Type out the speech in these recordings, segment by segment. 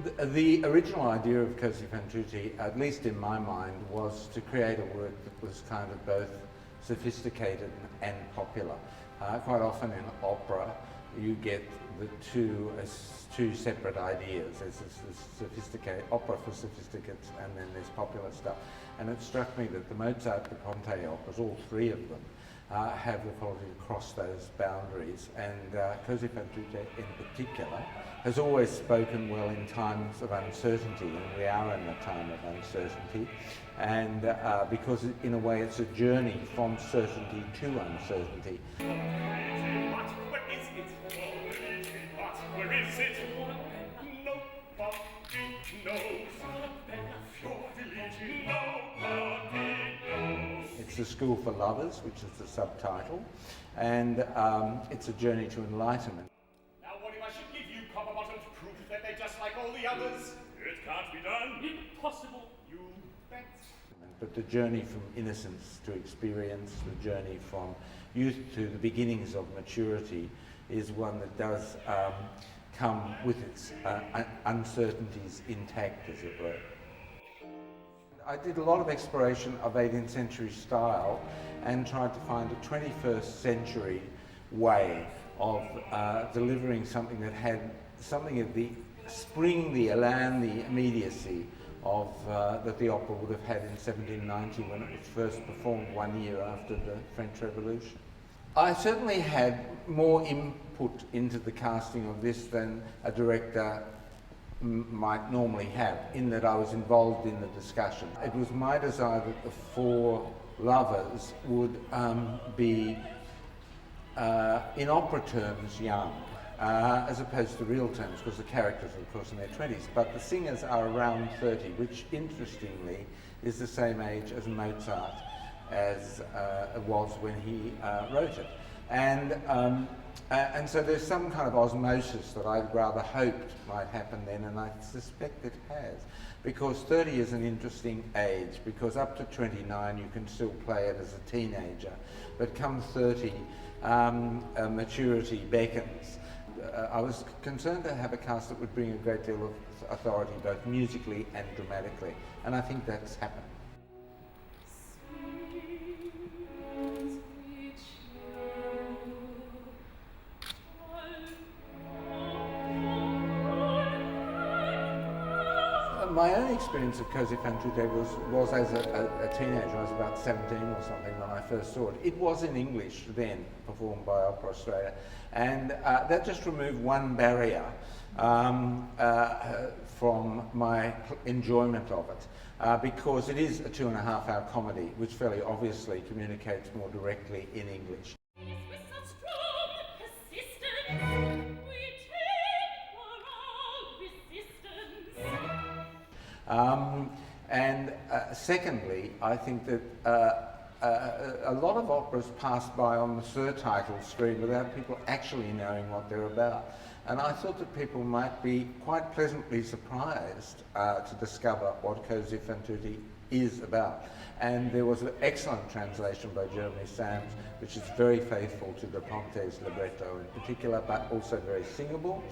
The original idea of Cosi fan tutte, at least in my mind, was to create a work that was kind of both sophisticated and popular. Quite often in opera, you get the two as two separate ideas. There's this sophisticated opera for sophisticates, and then there's popular stuff. And it struck me that the Mozart, the Conte operas, all three of them, have the quality to cross those boundaries, and Cosi fan tutte in particular has always spoken well in times of uncertainty, and we are in a time of uncertainty, and because in a way it's a journey from certainty to uncertainty. Where is it? Where is it? It's a school for lovers, which is the subtitle, and it's a journey to enlightenment. Now what if I should give you copper-bottomed proof that they're just like all the others? It can't be done. Impossible. You bet. But the journey from innocence to experience, the journey from youth to the beginnings of maturity, is one that does come with its uncertainties intact, as it were. I did a lot of exploration of 18th century style and tried to find a 21st century way of delivering something that had something of the spring, the elan, the immediacy of that the opera would have had in 1790 when it was first performed 1 year after the French Revolution. I certainly had more input into the casting of this than a director might normally have, in that I was involved in the discussion. It was my desire that the four lovers would be, in opera terms, young, as opposed to real terms, because the characters are of course in their 20s, but the singers are around 30, which interestingly is the same age as Mozart as was when he wrote it. And so there's some kind of osmosis that I'd rather hoped might happen then, and I suspect it has. Because 30 is an interesting age, because up to 29 you can still play it as a teenager, but come 30, maturity beckons. I was concerned to have a cast that would bring a great deal of authority, both musically and dramatically, and I think that's happened. My own experience of Cosi fan tutte was as a teenager. I was about 17 or something when I first saw it. It was in English then, performed by Opera Australia, and that just removed one barrier from my enjoyment of it, because it is a 2.5-hour comedy, which fairly obviously communicates more directly in English. Secondly, I think that a lot of operas pass by on the surtitle screen without people actually knowing what they're about. And I thought that people might be quite pleasantly surprised to discover what Cosi fan tutte is about. And there was an excellent translation by Jeremy Sams, which is very faithful to the Ponte's libretto in particular, but also very singable.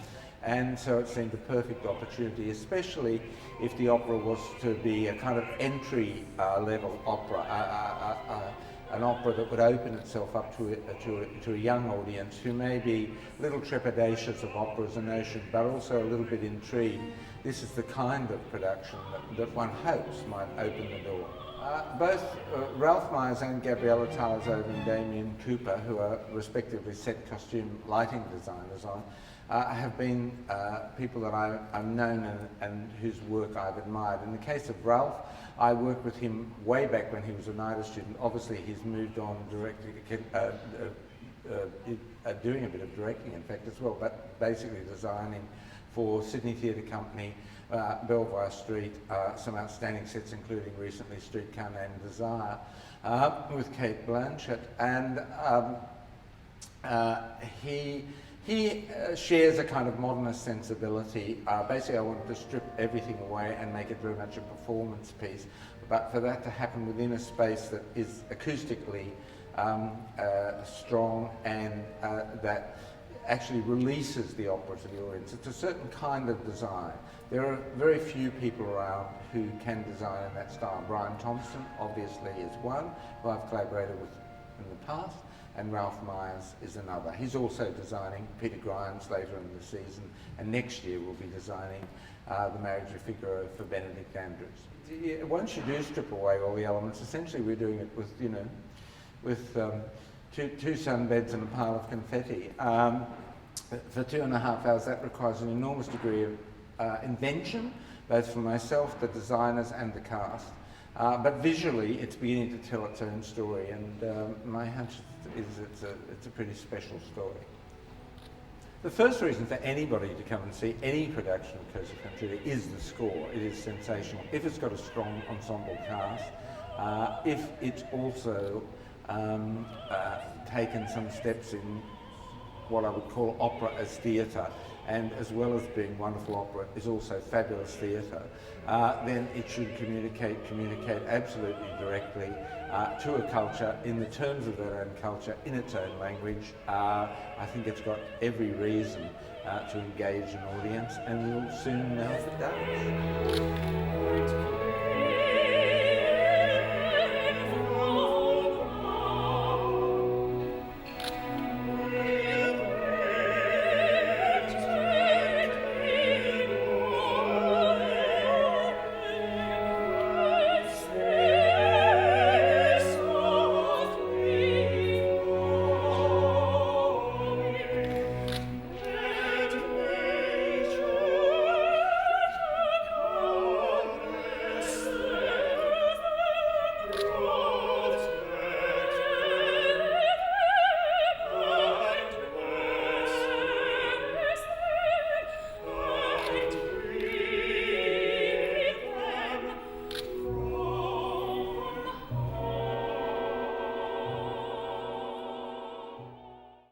And so it seemed a perfect opportunity, especially if the opera was to be a kind of entry level opera, an opera that would open itself up to a young audience who may be a little trepidatious of opera as a notion, but also a little bit intrigued. This is the kind of production that one hopes might open the door. Both Ralph Myers and Gabriella Tyler and Damien Cooper, who are respectively set costume lighting designers have been people that I've known and whose work I've admired. In the case of Ralph, I worked with him way back when he was a NIDA student. Obviously he's moved on directly, doing a bit of directing in fact as well, but basically designing for Sydney Theatre Company, Belvoir Street, some outstanding sets including recently Streetcar Named Desire, with Kate Blanchett, and he shares a kind of modernist sensibility. Basically I wanted to strip everything away and make it very much a performance piece, but for that to happen within a space that is acoustically strong and that actually releases the opera to the audience. It's a certain kind of design. There are very few people around who can design in that style. Brian Thompson, obviously, is one who I've collaborated with in the past, and Ralph Myers is another. He's also designing Peter Grimes later in the season, and next year we'll be designing the Marriage of Figaro for Benedict Andrews. Once you do strip away all the elements, essentially we're doing it with, you know, with two sunbeds and a pile of confetti. For 2.5 hours, that requires an enormous degree of invention, both for myself, the designers, and the cast. But visually, it's beginning to tell its own story, and my hunch is it's a pretty special story. The first reason for anybody to come and see any production of Cosi fan tutte is the score. It is sensational. If it's got a strong ensemble cast, if it's also taken some steps in what I would call opera as theatre, and as well as being wonderful opera, is also fabulous theatre, then it should communicate absolutely directly to a culture in the terms of their own culture, in its own language. I think it's got every reason to engage an audience, and we'll soon know if it does.